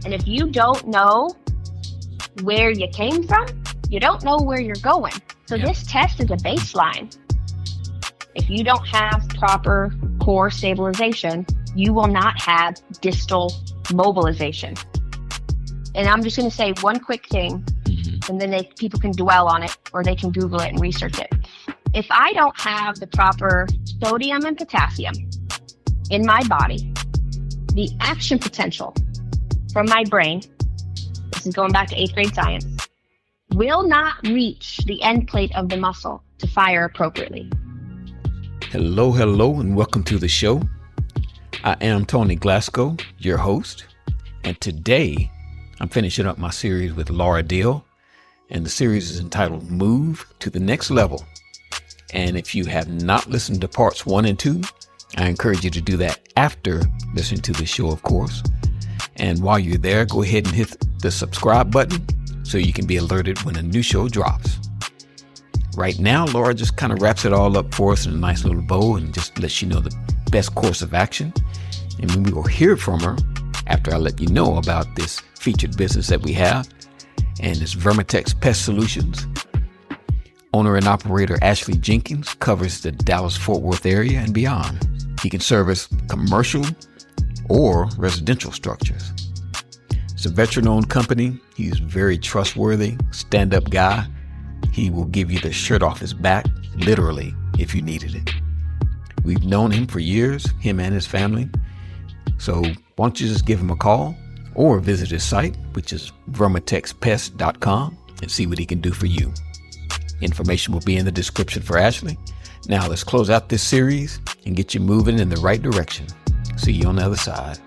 And if you don't know where you came from, you don't know where you're going. So this test is a baseline. If you don't have proper core stabilization, you will not have distal mobilization. And I'm just going to say one quick thing, and then people can dwell on it, or they can Google it and research it. If I don't have the proper sodium and potassium in my body, the action potential from my brain, this is going back to 8th grade science, will not reach the end plate of the muscle to fire appropriately. Hello, and welcome to the show. I am Tony Glasgow, your host, and today I'm finishing up my series with Laura Dill, and the series is entitled Move to the Next Level. And if you have not listened to parts 1 and 2, I encourage you to do that after listening to the show, of course. And while you're there, go ahead and hit the subscribe button so you can be alerted when a new show drops. Right now, Laura just kind of wraps it all up for us in a nice little bow and just lets you know the best course of action. And we will hear from her after I let you know about this featured business that we have. And it's Vermitex Pest Solutions. Owner and operator Ashley Jenkins covers the Dallas-Fort Worth area and beyond. He can service commercial or residential structures. It's a veteran-owned company. He's very trustworthy, stand-up guy. He will give you the shirt off his back, literally, if you needed it. We've known him for years, him and his family. So why don't you just give him a call or visit his site, which is vermitexpest.com, and see what he can do for you. Information will be in the description for Ashley. Now let's close out this series and get you moving in the right direction. See you on the other side.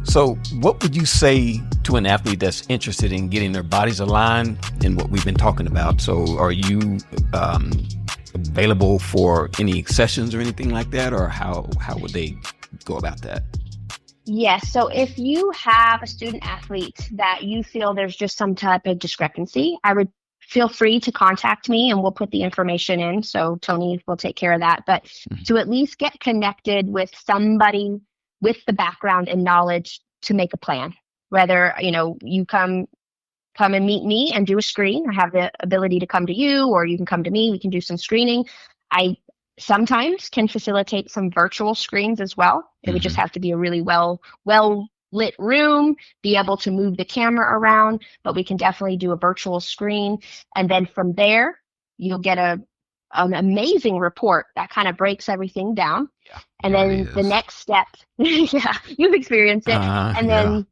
So what would you say to an athlete that's interested in getting their bodies aligned in what we've been talking about? So are you available for any sessions or anything like that? Or how would they go about that? Yes. So if you have a student athlete that you feel there's just some type of discrepancy, I would feel free to contact me and we'll put the information in. So Tony will take care of that. But to at least get connected with somebody with the background and knowledge to make a plan, whether, you come and meet me and do a screen. I have the ability to come to you, or you can come to me. We can do some screening. I sometimes can facilitate some virtual screens as well. It would just have to be a really well lit room, be able to move the camera around, but we can definitely do a virtual screen. And then from there, you'll get an amazing report that kind of breaks everything down. Yeah, and then the next step, yeah, you've experienced it. And then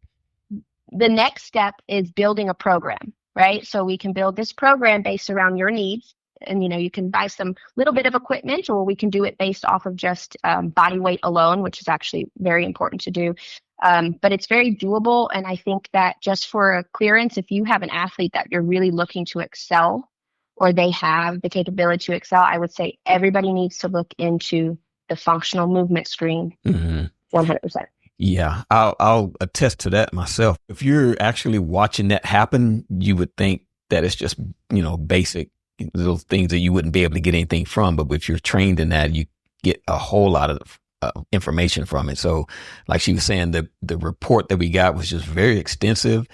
the next step is building a program, right? So we can build this program based around your needs. And, you can buy some little bit of equipment, or we can do it based off of just body weight alone, which is actually very important to do. But it's very doable. And I think that just for a clearance, if you have an athlete that you're really looking to excel, or they have the capability to excel, I would say everybody needs to look into the functional movement screen 100%. Yeah, I'll attest to that myself. If you're actually watching that happen, you would think that it's just, basic little things that you wouldn't be able to get anything from. But if you're trained in that, you get a whole lot of information from it. So like she was saying, the report that we got was just very extensive.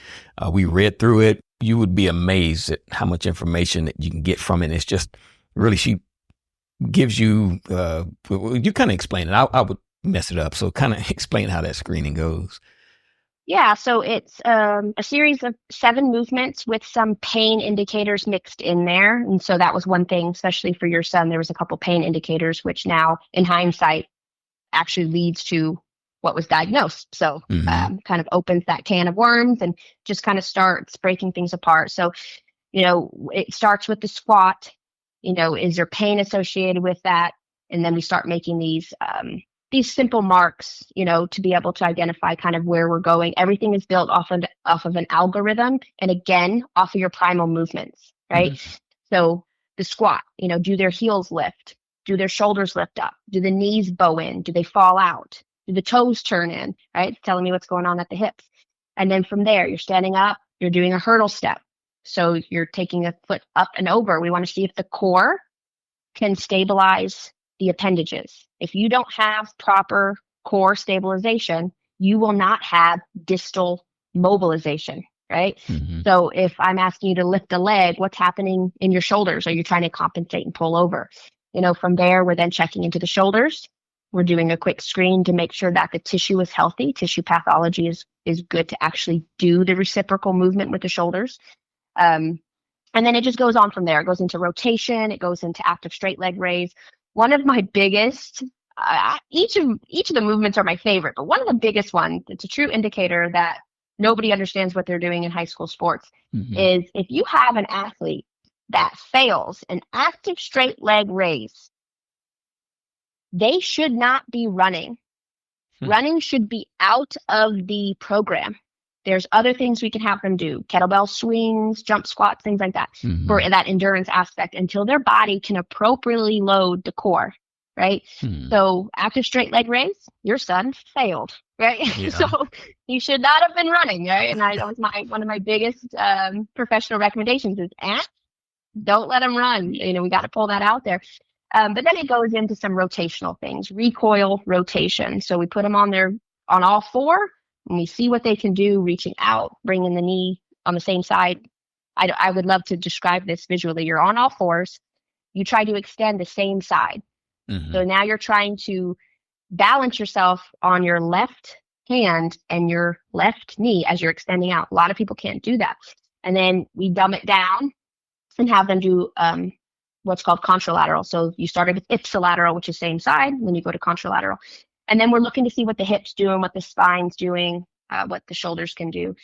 We read through it. You would be amazed at how much information that you can get from it. It's just really, she gives you, you kind of explain it. I would mess it up. So kind of explain how that screening goes. Yeah, so it's a series of 7 movements with some pain indicators mixed in there. And so that was one thing, especially for your son, there was a couple pain indicators, which now in hindsight actually leads to what was diagnosed. So kind of opens that can of worms and just kind of starts breaking things apart. So, it starts with the squat, is there pain associated with that? And then we start making these simple marks, to be able to identify kind of where we're going. Everything is built off of an algorithm, and again, off of your primal movements, right? So the squat, do their heels lift? Do their shoulders lift up? Do the knees bow in? Do they fall out? Do the toes turn in, right? It's telling me what's going on at the hips. And then from there, you're standing up, you're doing a hurdle step. So you're taking a foot up and over. We want to see if the core can stabilize the appendages. If you don't have proper core stabilization, you will not have distal mobilization, right? Mm-hmm. So if I'm asking you to lift a leg, what's happening in your shoulders? Are you trying to compensate and pull over? From there, we're then checking into the shoulders. We're doing a quick screen to make sure that the tissue is healthy. Tissue pathology is good to actually do the reciprocal movement with the shoulders. And then it just goes on from there. It goes into rotation. It goes into active straight leg raise. One of my biggest, each of the movements are my favorite, but one of the biggest ones, it's a true indicator that nobody understands what they're doing in high school sports, is if you have an athlete that fails an active straight leg raise, they should not be running. Running should be out of the program. There's other things we can have them do, kettlebell swings, jump squats, things like that, for that endurance aspect until their body can appropriately load the core, right? So active straight leg raise, your son failed, right? Yeah. So he should not have been running, right? And that was one of my biggest professional recommendations is, don't let him run. We got to pull that out there. But then it goes into some rotational things, recoil rotation. So we put them on all four, and we see what they can do, reaching out, bringing the knee on the same side. I would love to describe this visually. You're on all fours. You try to extend the same side. So now you're trying to balance yourself on your left hand and your left knee as you're extending out. A lot of people can't do that. And then we dumb it down and have them do what's called contralateral. So you started with ipsilateral, which is same side, and then you go to contralateral. And then we're looking to see what the hips doing, what the spine's doing, what the shoulders can do.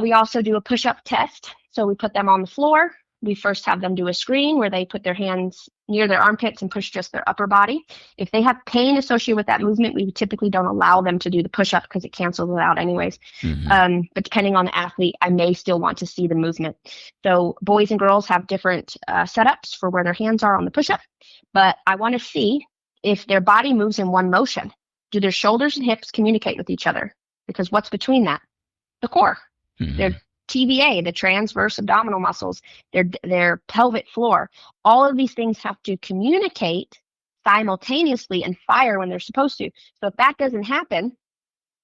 We also do a push-up test. So we put them on the floor. We first have them do a screen where they put their hands near their armpits and push just their upper body. If they have pain associated with that movement, we typically don't allow them to do the push-up because it cancels it out anyways. But depending on the athlete, I may still want to see the movement. So boys and girls have different setups for where their hands are on the push-up. But I want to see if their body moves in one motion. Do their shoulders and hips communicate with each other? Because what's between that? The core. Their TVA, the transverse abdominal muscles, their pelvic floor. All of these things have to communicate simultaneously and fire when they're supposed to. So if that doesn't happen,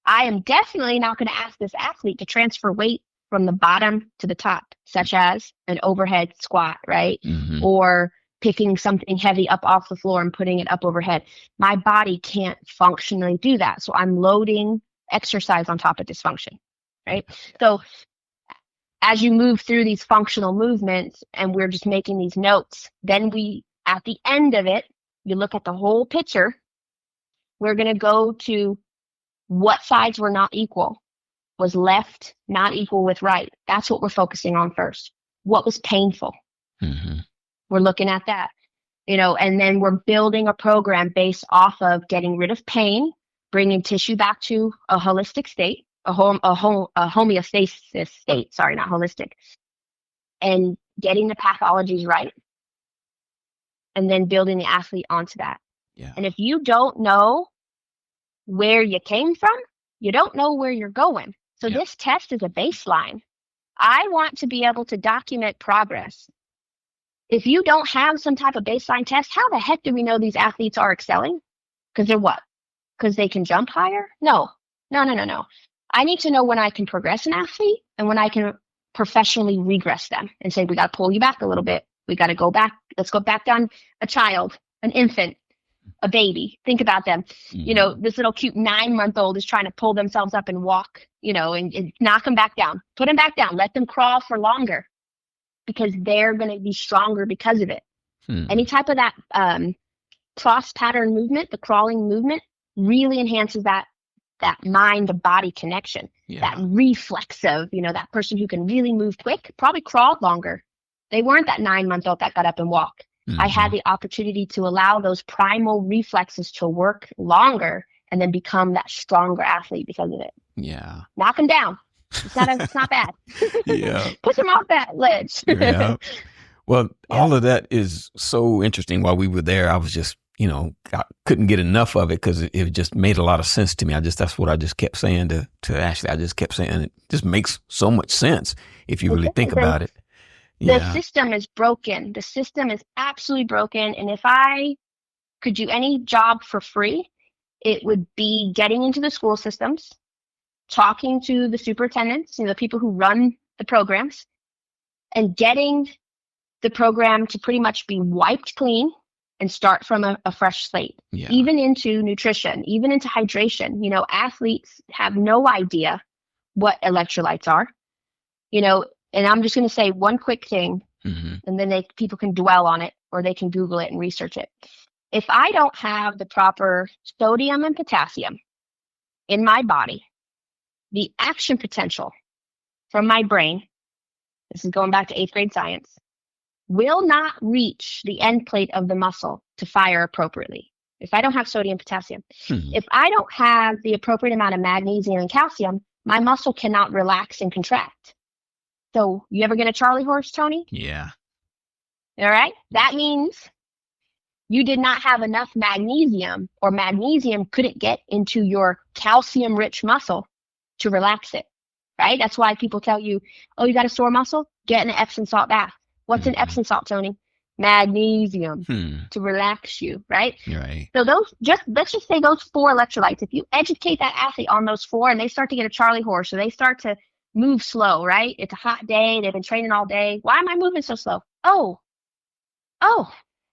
I am definitely not going to ask this athlete to transfer weight from the bottom to the top, such as an overhead squat, right? Or picking something heavy up off the floor and putting it up overhead. My body can't functionally do that. So I'm loading exercise on top of dysfunction, right? So as you move through these functional movements and we're just making these notes, then at the end of it, you look at the whole picture. We're going to go to what sides were not equal. Was left not equal with right? That's what we're focusing on first. What was painful? We're looking at that, and then we're building a program based off of getting rid of pain, bringing tissue back to a holistic state, a homeostasis state, sorry, not holistic, and getting the pathologies right, and then building the athlete onto that. Yeah. And if you don't know where you came from, you don't know where you're going. So this test is a baseline. I want to be able to document progress. If you don't have some type of baseline test, how the heck do we know these athletes are excelling? Because they're what? Because they can jump higher? No. I need to know when I can progress an athlete and when I can professionally regress them and say, we got to pull you back a little bit. We got to go back. Let's go back down a child, an infant, a baby. Think about them. This little cute 9-month-old is trying to pull themselves up and walk, and knock them back down. Put them back down. Let them crawl for longer because they're going to be stronger because of it. Any type of that cross pattern movement, the crawling movement, really enhances that mind to body connection, that reflexive, that person who can really move quick probably crawled longer. They weren't that 9-month-old that got up and walked. I had the opportunity to allow those primal reflexes to work longer and then become that stronger athlete because of it. Yeah. Knock them down. It's not bad. Yeah. Push them off that ledge. Yeah. Well, all of that is so interesting. While we were there, I was just, I couldn't get enough of it because it just made a lot of sense to me. That's what I just kept saying to Ashley. I just kept saying it just makes so much sense if you really think about it. The system is broken. The system is absolutely broken. And if I could do any job for free, it would be getting into the school systems, talking to the superintendents, the people who run the programs, and getting the program to pretty much be wiped clean and start from a fresh slate, even into nutrition, even into hydration. Athletes have no idea what electrolytes are, and I'm just going to say one quick thing, and then people can dwell on it, or they can Google it and research it. If I don't have the proper sodium and potassium in my body, the action potential from my brain, this is going back to 8th grade science, will not reach the end plate of the muscle to fire appropriately. If I don't have sodium and potassium, if I don't have the appropriate amount of magnesium and calcium, my muscle cannot relax and contract. So you ever get a Charlie horse, Tony? Yeah. All right. That means you did not have enough magnesium, or magnesium couldn't get into your calcium-rich muscle to relax it, right? That's why people tell you, oh, you got a sore muscle? Get an Epsom salt bath. What's in Epsom salt, Tony? Magnesium to relax you, right? Right. So let's just say those 4 electrolytes. If you educate that athlete on those 4 and they start to get a Charlie horse, or they start to move slow, right? It's a hot day. They've been training all day. Why am I moving so slow? Oh,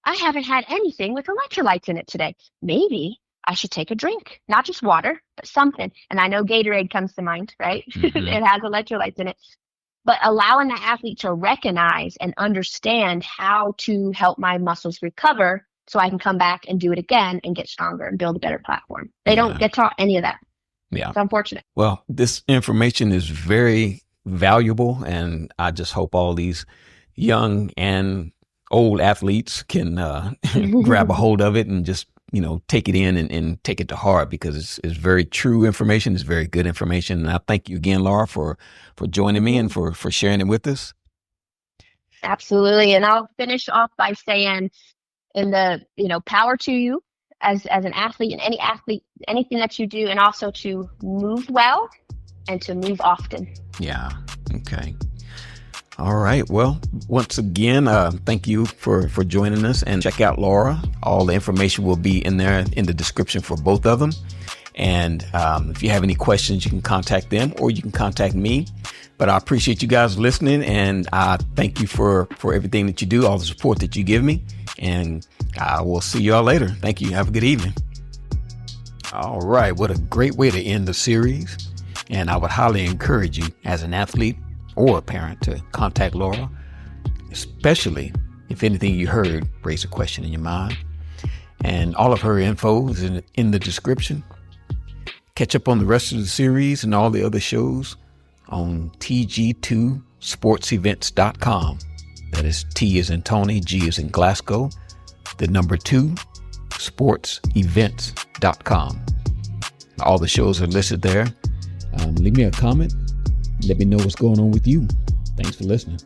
I haven't had anything with electrolytes in it today. Maybe I should take a drink, not just water, but something. And I know Gatorade comes to mind, right? It has electrolytes in it. But allowing the athlete to recognize and understand how to help my muscles recover so I can come back and do it again and get stronger and build a better platform. They don't get taught any of that. Yeah. It's unfortunate. Well, this information is very valuable, and I just hope all these young and old athletes can grab a hold of it and just, take it in and take it to heart, because it's very true information. It's very good information. And I thank you again, Laura, for joining me and for sharing it with us. Absolutely. And I'll finish off by saying, power to you as an athlete, and any athlete, anything that you do, and also to move well and to move often. Yeah. Okay. All right. Well, once again, thank you for joining us, and check out Laura. All the information will be in there in the description for both of them. And if you have any questions, you can contact them, or you can contact me. But I appreciate you guys listening, and I thank you for everything that you do, all the support that you give me. And I will see y'all later. Thank you. Have a good evening. All right. What a great way to end the series. And I would highly encourage you, as an athlete or a parent, to contact Laura, especially if anything you heard raised a question in your mind. And all of her info is in the description. Catch up on the rest of the series and all the other shows on tg2sportsevents.com. That is T as in Tony, G as in Glasgow, the number 2, sportsevents.com. All the shows are listed there. Leave me a comment. Let me know what's going on with you. Thanks for listening.